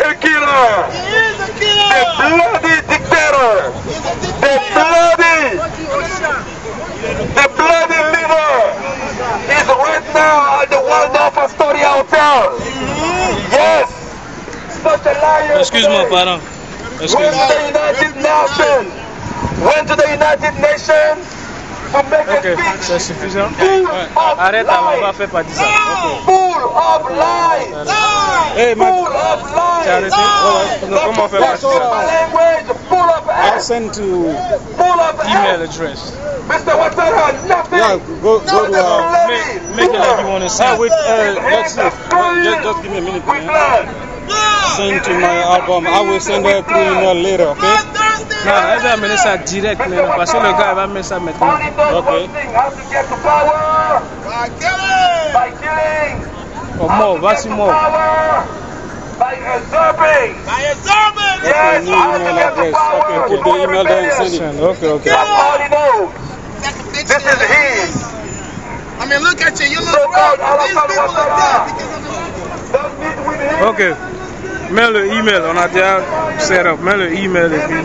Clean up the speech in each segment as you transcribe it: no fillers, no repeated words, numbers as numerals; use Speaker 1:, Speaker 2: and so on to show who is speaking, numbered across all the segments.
Speaker 1: a killer. A bloody dictator. The bloody leader is right now at the Waldorf Astoria Hotel. Yes. Such a liar.
Speaker 2: Excuse-moi, pardon.
Speaker 1: Went to the United Nations to make a speech.
Speaker 2: C'est suffisant. Arrête, on va faire partie ça.
Speaker 1: Full of lies.
Speaker 2: Hey,
Speaker 1: full of lies.
Speaker 2: Arrêtez. Comment faire partie ça?
Speaker 1: Language full of
Speaker 2: I'll send to email address.
Speaker 1: Mr. Ouattara, nothing.
Speaker 2: Yeah, go to make it like you want to send. Wait, let's see. Just give me a minute. Send to my album. I will send it through email later, okay? Non, elle va amener ça direct parce que le gars va mettre ça maintenant. Ok. Oh, more, vas-y, more.
Speaker 1: By usurping. Yes,
Speaker 2: email address. Okay, put the email there and send it. Okay.
Speaker 1: That's all he knows. This is his.
Speaker 3: I mean, look at you. You look wrong. These people are dead because of you.
Speaker 2: Ok. Mets le email, on a déjà set up. Mets le email et puis.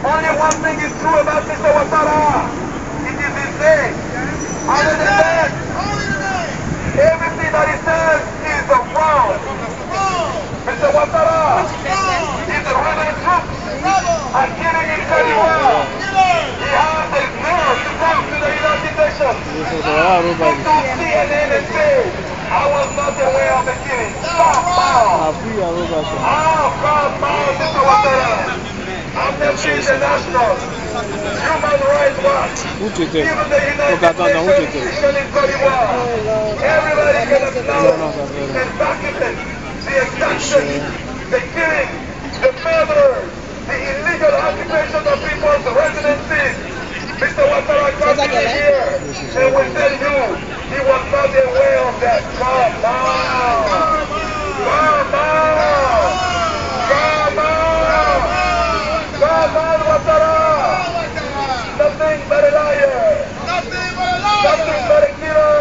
Speaker 1: Only one thing is true about Mr. Ouattara. It is his name. Other than that, everything that he says is wrong. Mr. Ouattara is the rebel troops are killing in California. He has the nerve to come to the United Nations. Go to CNN and say, I was not aware of the killing. Stop now. Stop now, Mr. Ouattara. Amnesty International, Human Rights Watch, even the United Nations Mission in Côte d'Ivoire. Everybody can acknowledge and document the exaction, the killing, the murder, the illegal occupation of people's residences. Mr. Ouattara coming here and will tell you he was not aware of that. Come on! Come on! Nothing but a liar. Nothing but a killer.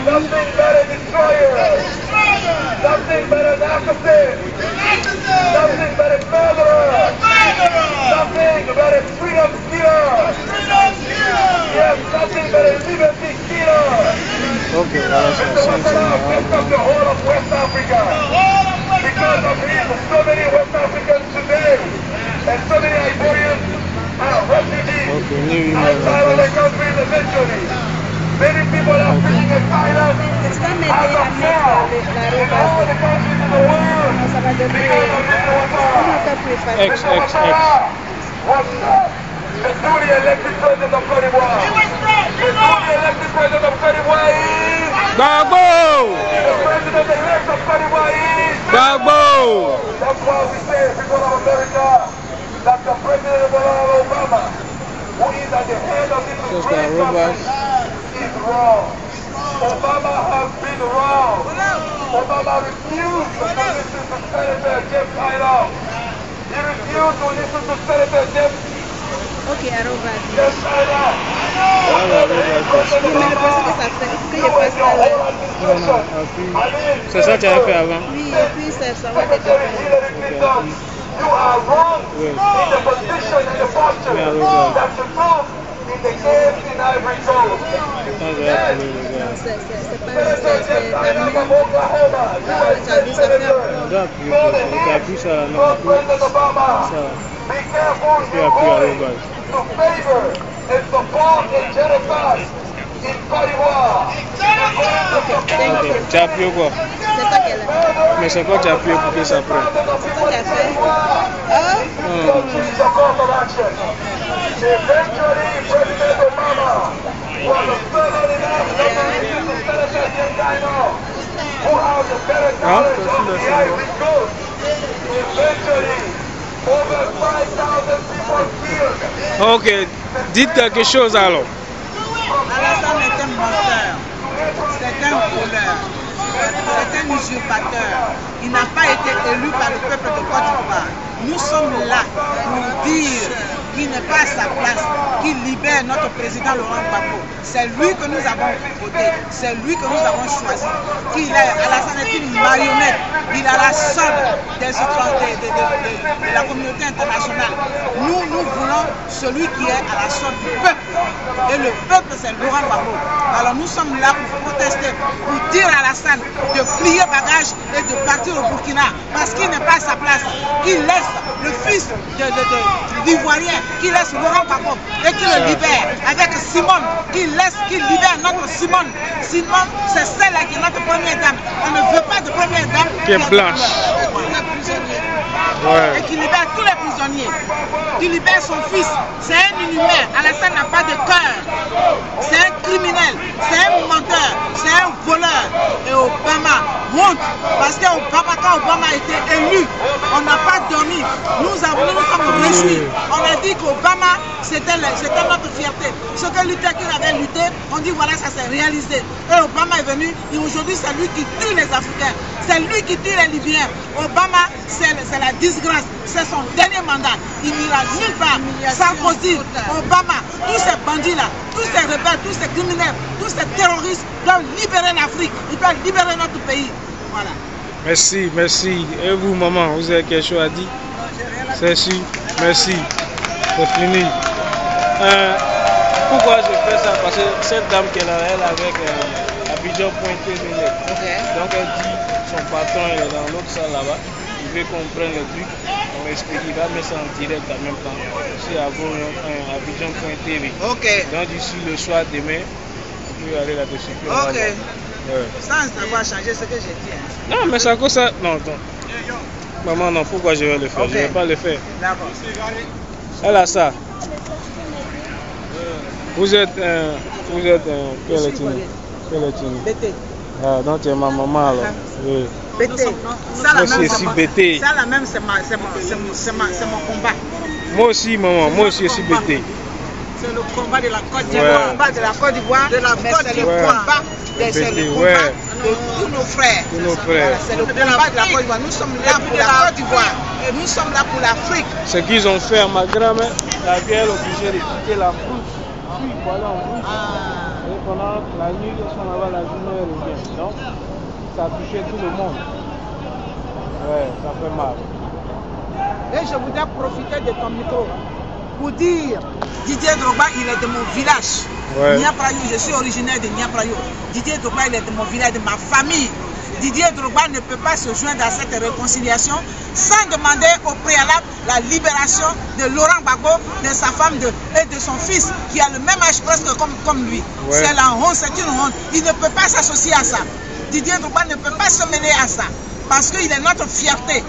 Speaker 1: Nothing but a destroyer. Nothing but an assassin. Nothing but a murderer. Nothing but a freedom killer. Yes, nothing but a liberty killer.
Speaker 2: Okay,
Speaker 1: Mr. Ouattara picked up the whole of West Africa. Because of him, so many West Africans today and so many Ivorians are refugees outside of their countries eventually. Many people are fleeing asylum as of now in all the countries in the world because of Mr. Ouattara. Mr. Ouattara was not the newly elected president of Côte d'Ivoire. The newly elected president of Côte d'Ivoire is
Speaker 2: Gbagbo!
Speaker 1: the president-elect of Côte d'Ivoire is
Speaker 2: Gbagbo!
Speaker 1: That's why we say, people of America, that the President Obama, who is at the head of this great country, is wrong. Obama has been wrong. Obama refused to listen to Senator James Tyler. He refused to listen to Senator James Tyler.
Speaker 2: C'est ça que tu as fait avant?
Speaker 4: Oui, et puis ça va être
Speaker 1: You are wrong in the position and the posture that you took in the case in Ivory Coast.
Speaker 4: c'est pas
Speaker 1: Oklahoma, President Obama, be careful you're going to favor and support a genocide in Côte d'Ivoire.
Speaker 2: Tu as appuyé quoi?
Speaker 4: C'est ça qu'elle a.
Speaker 2: Mais c'est quoi tu as appuyé pour que ça prenne?
Speaker 4: C'est ça qu'elle a fait.
Speaker 1: Eventually, President Obama was stubborn enough to listen to Senator Yengano, who has a better knowledge of the Ivory Coast. Eventually, over 5,000 people killed.
Speaker 2: Ok, dites quelque chose alors.
Speaker 3: Alassane est un menteur, c'est un voleur, c'est un usurpateur. Il n'a pas été élu par le peuple de Côte d'Ivoire. Nous sommes là pour dire qu'il n'est pas à sa place, qu'il libère notre président Laurent Gbagbo. C'est lui que nous avons voté, c'est lui que nous avons choisi. Alassane est une marionnette. Il a de la communauté internationale. Nous voulons celui qui est à la sorte du peuple. Et le peuple, c'est Laurent Gbagbo. Alors nous sommes là pour protester, pour dire à Alassane de plier bagage et de partir au Burkina. Parce qu'il n'est pas à sa place. Qu'il laisse le fils d'Ivoirien, qu'il laisse Laurent Gbagbo et qu'il le libère. Avec Simone, qu'il libère notre Simone. Simone, c'est celle-là qui est notre première dame. On ne veut pas de première dame
Speaker 2: qui est blanche.
Speaker 3: Ouais. Et qui libère tous les prisonniers, qui libère son fils. C'est un inhumain. Alassane n'a pas de cœur. C'est un criminel, c'est un menteur, c'est un voleur. Et Obama honte, parce que quand Obama a été élu, on n'a pas dormi. Nous sommes réjouis. On a dit qu'Obama, c'était notre fierté. Ce que Luther King avait lutté, on dit voilà, ça s'est réalisé. Et Obama est venu, et aujourd'hui c'est lui qui tue les Africains. C'est lui qui tue les Libyens. Obama, c'est la disgrâce. C'est son dernier mandat. Il n'ira nulle part. Sarkozy, Obama, tous ces bandits-là, tous ces rebelles, tous ces criminels, tous ces terroristes doivent libérer l'Afrique. Ils doivent libérer notre pays. Voilà.
Speaker 2: Merci, merci. Et vous, maman, vous avez quelque chose à dire? C'est sûr. Merci. C'est fini. Pourquoi je fais ça? Parce que cette dame qu'elle a, elle avec Abidjan.tv. Donc elle dit son patron est dans l'autre salle là-bas. Il veut qu'on prenne le truc. On explique, il va mettre ça en direct en même temps. C'est Abidjan.tv. Donc d'ici le soir demain, on peut aller là-dessus.
Speaker 3: Ok. Ouais. Sans avoir changé ce que j'ai dit. Hein.
Speaker 2: Non, mais ça cause ça. Non, attends. Maman, non, pourquoi je vais le faire? Je ne vais pas le faire.
Speaker 3: D'accord.
Speaker 2: Elle a ça. Vous êtes quel est
Speaker 3: BT.
Speaker 2: Ah, donc tu es ma maman alors. Oui.
Speaker 3: BT.
Speaker 2: Moi aussi, je suis BT.
Speaker 3: Ça, la même, c'est mon combat.
Speaker 2: Moi aussi, maman, moi aussi, je suis BT.
Speaker 3: C'est le combat de la Côte d'Ivoire. Le combat de la Côte d'Ivoire, c'est le combat de tous nos frères. Voilà, c'est le combat de la Côte d'Ivoire. Nous sommes là pour la Côte d'Ivoire. Et nous sommes là pour l'Afrique.
Speaker 2: Ce qu'ils ont fait à ma grand-mère, la vieille est obligée de quitter la brousse. Puis il faut aller en brousse. Et pendant la nuit, ils sont là-bas, la journée, elle revient. Donc, ça a touché tout le monde. Ouais, ça fait mal.
Speaker 3: Et je voudrais profiter de ton micro pour dire, Didier Drogba, il est de mon village.
Speaker 2: Ouais.
Speaker 3: Niaprayo, je suis originaire de Niaprayo. Didier Drogba, il est de mon village, de ma famille. Didier Drogba ne peut pas se joindre à cette réconciliation sans demander au préalable la libération de Laurent Gbagbo, de sa femme et de son fils qui a le même âge presque comme lui. Ouais. C'est la honte, c'est une honte. Il ne peut pas s'associer à ça. Didier Drogba ne peut pas se mêler à ça parce qu'il est notre fierté.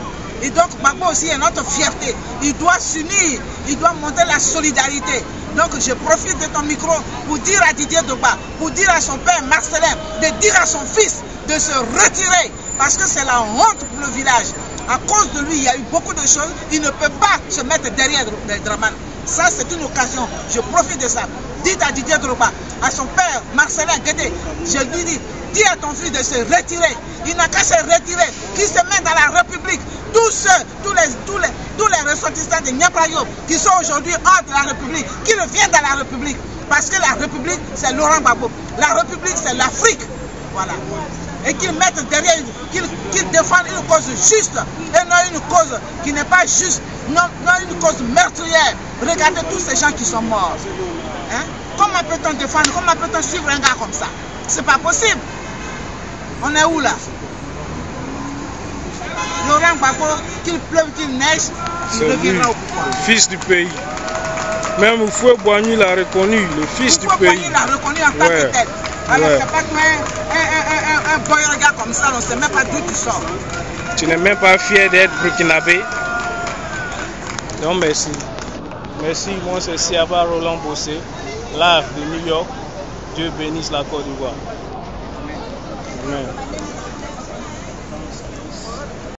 Speaker 3: Et donc Gbagbo aussi est notre fierté. Il doit s'unir, il doit montrer la solidarité. Donc je profite de ton micro pour dire à Didier Drogba, pour dire à son père Marcelin, de dire à son fils de se retirer parce que c'est la honte pour le village. À cause de lui, il y a eu beaucoup de choses. Il ne peut pas se mettre derrière Draman. Ça, c'est une occasion. Je profite de ça. Dites à Didier Drogba, à son père Marcelin Guédé, je lui dis, dis à ton fils de se retirer. Il n'a qu'à se retirer, qu'il se mette dans la République. Tous les ressortissants de Niaprayo qui sont aujourd'hui hors de la République, qu'ils reviennent dans la République. Parce que la République, c'est Laurent Gbagbo. La République, c'est l'Afrique. Voilà. Et qu'ils mettent derrière, qu'ils défendent une cause juste et non une cause qui n'est pas juste, non une cause meurtrière. Regardez tous ces gens qui sont morts. Hein? Comment peut-on défendre, comment peut-on suivre un gars comme ça? C'est pas possible. On est où là? Laurent Gbagbo, qu'il pleuve, qu'il neige, il reviendra au pouvoir.
Speaker 2: Le fils du pays. Même Foué Boigny l'a reconnu, le fils du pays.
Speaker 3: Foué Boigny l'a reconnu en tant que tel. Alors c'est pas qu'un boy regard comme ça, on ne sait même pas d'où tu sors.
Speaker 2: Tu n'es même pas fier d'être burkinabé. Non, merci. Merci, moi c'est Siaba Roland Bossé, live de New York. Dieu bénisse la Côte d'Ivoire. Amen.